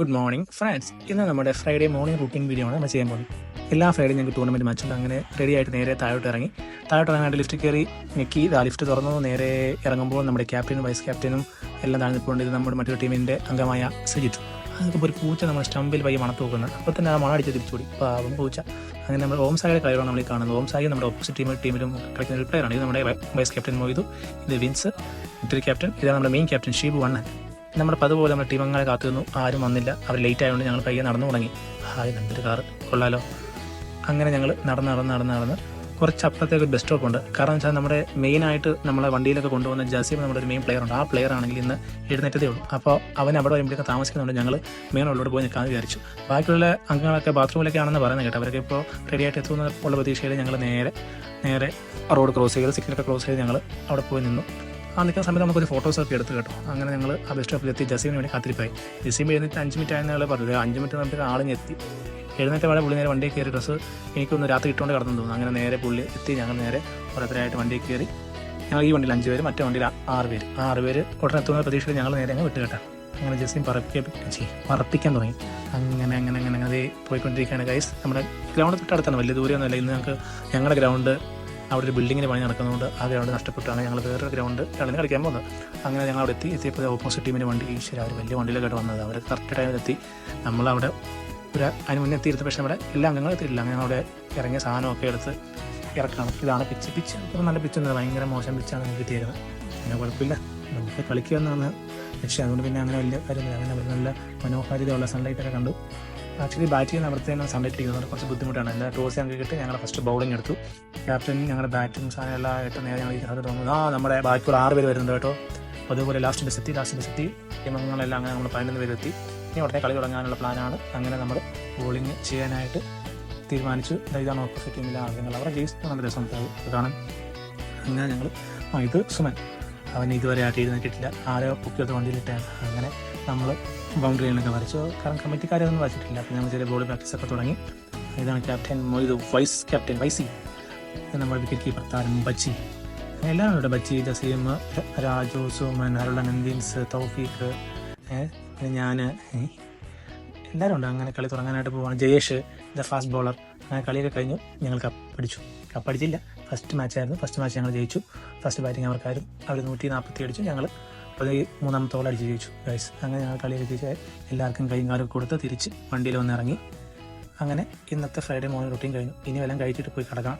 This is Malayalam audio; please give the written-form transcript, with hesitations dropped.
Good morning friends. ഇന്ന് നമ്മുടെ ഫ്രൈഡേ മോർണിംഗ് റൂട്ടീൻ വീഡിയോ ആണ് നമ്മൾ ചെയ്യാൻ പോകുന്നത്. എല്ലാ ഫ്രൈഡേയും ഞങ്ങൾക്ക് ടൂർണമെൻറ്റ് മാച്ചുണ്ട്. അങ്ങനെ റെഡി ആയിട്ട് നേരെ താഴോട്ട് ഇറങ്ങാനായിട്ട് ലിഫ്റ്റ് കയറി ഞെക്കി ലിഫ്റ്റ് തുറന്നു. നേരെ ഇറങ്ങുമ്പോൾ നമ്മുടെ ക്യാപ്റ്റനും വൈസ് ക്യാപ്റ്റനും എല്ലാം താഴെ നിൽപ്പുണ്ട്. ഇത് നമ്മുടെ മറ്റൊരു ടീമിൻ്റെ അംഗമായ സജിത്ത്. അതിപ്പോൾ ഒരു പൂച്ച നമ്മൾ സ്റ്റമ്പിൽ വഴി മണത്ത് നോക്കുന്നത്. അപ്പോൾ തന്നെ ആ മണടിച്ച് തിരിച്ചുകൂടി പാവം പൂച്ച. അങ്ങനെ നമ്മൾ ഓം സായിയുടെ കളിയാണ് നമ്മൾ കാണുന്നത്. ഓം സായി നമ്മുടെ ഓപ്പോസിറ്റ് ടീമിലും കളിക്കുന്ന ഒരു പ്ലെയറാണ്. ഇത് നമ്മുടെ വൈസ് ക്യാപ്റ്റൻ മൊയ്തു, ഇത് വിൻസ്, മറ്റൊരു ക്യാപ്റ്റൻ, ഇതാണ് നമ്മുടെ മെയിൻ ക്യാപ്റ്റൻ ഷീബു വണ്ണൻ. നമ്മുടെ പതുപോലെ നമ്മുടെ ടീമങ്ങളെ കാത്തുനിന്നു. ആരും വന്നില്ല. അവർ ലേറ്റ് ആയതുകൊണ്ട് ഞങ്ങൾ പയ്യെ നടന്നു തുടങ്ങി. നല്ലൊരു കാറ് കൊള്ളാലോ. അങ്ങനെ ഞങ്ങൾ നടന്ന് കുറച്ച് അപ്പുറത്തേക്ക് ഒരു ബസ് സ്റ്റോപ്പ് ഉണ്ട്. കാരണം വെച്ചാൽ നമ്മുടെ മെയിനായിട്ട് നമ്മളെ വണ്ടിയിലൊക്കെ കൊണ്ടുവന്ന ജസീം നമ്മുടെ ഒരു മെയിൻ പ്ലെയർ ഉണ്ട്. ആ പ്ലെയർ ആണെങ്കിൽ ഇന്ന് എഴുന്നേറ്റതേ ഉള്ളൂ. അപ്പോൾ അവൻ അവിടെ വരുമ്പോഴേക്ക് താമസിക്കുന്നുണ്ട്. ഞങ്ങൾ മെയിൻ ഉള്ളോട് പോയി നിൽക്കാമെന്ന് വിചാരിച്ചു. ബാക്കിയുള്ള അംഗങ്ങളൊക്കെ ബാത്റൂമിലൊക്കെ ആണെന്ന് പറയുന്നത് കേട്ടോ. അവരൊക്കെ ഇപ്പോൾ റെഡിയായിട്ട് എത്തുന്ന ഉള്ള പ്രതീക്ഷയിൽ ഞങ്ങൾ നേരെ റോഡ് ക്രോസ് ചെയ്ത് സിഗ്നലൊക്കെ ക്രോസ് ചെയ്ത് ഞങ്ങൾ അവിടെ പോയി നിന്നു. ആ നിൽക്കുന്ന സമയത്ത് നമുക്കൊരു ഫോട്ടോസൊക്കെ എടുത്ത് കേട്ടോ. അങ്ങനെ ഞങ്ങൾ ആ ബസ് സ്റ്റോപ്പിലെത്തി. ജസീമിന് വേണ്ടി കാത്തിരിപ്പായി. ജസീം എഴുന്നേറ്റ് 5 മിനിറ്റ് ആയെന്ന് ഞങ്ങൾ പറഞ്ഞത്. 5 മിനിറ്റ് നമുക്ക് ആളിഞ്ഞ് എത്തി. എഴുന്നേറ്റ് വളരെ പുള്ളി നേരെ വണ്ടിയിൽ കയറി. ഡ്രസ്സ് എനിക്കൊന്ന് രാത്രി ഇട്ടുകൊണ്ട് കിടന്നു തോന്നുന്നു. അങ്ങനെ നേരെ പുള്ളി എത്തി. ഞങ്ങൾ നേരെ ഓരോരുത്തരായിട്ട് വണ്ടിയിൽ കയറി. ഞങ്ങൾ ഈ വണ്ടിയിൽ 5 പേര്, മറ്റേ വണ്ടിയിൽ 6 പേര് ഉടനെ എത്തുന്ന പ്രതീക്ഷയിൽ ഞങ്ങൾ നേരെ അങ്ങ് വിട്ട് കേട്ടോ. അങ്ങനെ ജസീം പറപ്പിക്കാൻ തുടങ്ങി. അങ്ങനെ അതേ പോയിക്കൊണ്ടിരിക്കുകയാണ് ഗൈസ്. നമ്മുടെ ഗ്രൗണ്ട് തൊട്ടടുത്താണ്, വലിയ ദൂരമൊന്നുമല്ല. ഇന്ന് ഞങ്ങളുടെ ഗ്രൗണ്ട് അവിടെ ഒരു ബിൽഡിങ്ങിന് പണി നടക്കുന്നതുകൊണ്ട് ആ ഗ്രൗണ്ട് നഷ്ടപ്പെട്ടാണ് ഞങ്ങൾ വേറൊരു ഗ്രൗണ്ട് കളിക്കാൻ പോകുന്നത്. അങ്ങനെ ഞങ്ങൾ അവിടെ എത്തിയപ്പോൾ ഓപ്പോസിറ്റ് ടീമിൻ്റെ വണ്ടി അവർ വലിയ വണ്ടിയിലൊക്കെ വന്നത്. അവർ കറക്റ്റ് ടൈമിലെത്തി. നമ്മളവിടെ അതിന് മുന്നേ എത്തിയിരുന്നു. പക്ഷേ നമ്മുടെ എല്ലാ അംഗങ്ങളും എത്തിയിട്ടില്ല. അങ്ങനെ അവിടെ ഇറങ്ങിയ സാധനമൊക്കെ എടുത്ത് ഇറക്കണം. ഇതാണ് പിച്ച് അപ്പോൾ നല്ല പിച്ചൊന്നും ഭയങ്കര മോശം പിച്ചാണ് നമുക്ക് കിട്ടിയിരുന്നത്. പിന്നെ കുഴപ്പമില്ല, നമുക്ക് കളിക്കുക എന്നാണ് ലക്ഷ്യം. അതുകൊണ്ട് പിന്നെ അങ്ങനെ വലിയ കാര്യമില്ല. അങ്ങനെ നല്ല മനോഹാരിതയുള്ള സൺലൈറ്റൊക്കെ കണ്ടു. ആക്ച്വലി ബാറ്റ് ചെയ്യുന്ന അവിടുത്തെ തന്നെ സൺലൈറ്റ് ഇരിക്കുന്നത് കുറച്ച് ബുദ്ധിമുട്ടാണ്. എന്താ ടോസ് ഞങ്ങൾക്ക് കിട്ടി. ഞങ്ങൾ ഫസ്റ്റ് ബൗളിംഗ് എടുത്തു. ക്യാപ്റ്റൻ ഞങ്ങളുടെ ബാറ്റും സാധനം എല്ലാം ആയിട്ട് നേരെ ഞങ്ങൾ ഇതിനകത്ത് തോന്നുന്നു. നമ്മുടെ ബാക്കിയുള്ള 6 പേര് വരുന്നുണ്ട് കേട്ടോ. അതുപോലെ ലാസ്റ്റ് ബസ് എത്തി. ടീമംഗങ്ങളെല്ലാം അങ്ങനെ നമ്മൾ 11 പേര് എത്തി. ഇനി ഉടനെ കളി തുടങ്ങാനുള്ള പ്ലാനാണ്. അങ്ങനെ നമ്മൾ ബോളിംഗ് ചെയ്യാനായിട്ട് തീരുമാനിച്ചു. ഇതാണ് ഓപ്പോസിറ്റ് ടീമിലെ ആളുകൾ. അവരുടെ ഗെയിംസ് നല്ല രസമുണ്ടായി കാണാൻ. അങ്ങനെ ഞങ്ങൾ ഇത് സുമൻ, അവൻ ഇതുവരെ ആയിട്ട് എഴുന്നേറ്റിട്ടില്ല. ആരോ പൊക്കിയത് വണ്ടിയിലിട്ടാണ്. അങ്ങനെ നമ്മൾ ബൗണ്ടറികളൊക്കെ വരച്ചു. കാരണം കമ്മിറ്റിക്കാരൊന്നും വരച്ചിട്ടില്ല. അപ്പോൾ ഞങ്ങൾ ചെറിയ ബോൾ പ്രാക്ടീസൊക്കെ തുടങ്ങി. ഇതാണ് ക്യാപ്റ്റൻ മൊയ്തു, വൈസ് ക്യാപ്റ്റൻ വൈസി, നമ്മുടെ വിക്കറ്റ് കീപ്പർ താരം ബച്ചി. എല്ലാവരും ഉണ്ട്. ബച്ചി, ജസീം, രാജു, സുമൻ, അരുളൻ, നന്ദീൻസ്, തൗഫീഖ്, ഞാൻ, എല്ലാവരും ഉണ്ട്. അങ്ങനെ കളി തുടങ്ങാനായിട്ട് പോവാണ്. Jayesh, the fast bowler. അങ്ങനെ കളിയൊക്കെ കഴിഞ്ഞു. ഞങ്ങൾ കപ്പടിച്ചില്ല. ഫസ്റ്റ് മാച്ച് ഞങ്ങൾ ജയിച്ചു. First batting അവർക്കാരും. അവർ 140 അടിച്ചു. ഞങ്ങൾ അപ്പോൾ ഈ 3ാമത്തെ ഓൾ അടിച്ച് ജയിച്ചു ഗൈസ്. അങ്ങനെ ഞങ്ങൾ കളിയൊക്കെ ജയിച്ച് എല്ലാവർക്കും കൈയും കാലൊക്കെ കൊടുത്ത് തിരിച്ച് വണ്ടിയിൽ വന്നിറങ്ങി. അങ്ങനെ ഇന്നത്തെ ഫ്രൈഡേ മോർണിംഗ് റൂട്ടീൻ കഴിഞ്ഞു. ഇനി വല്ലതും കഴിച്ചിട്ട് പോയി കിടക്കണം.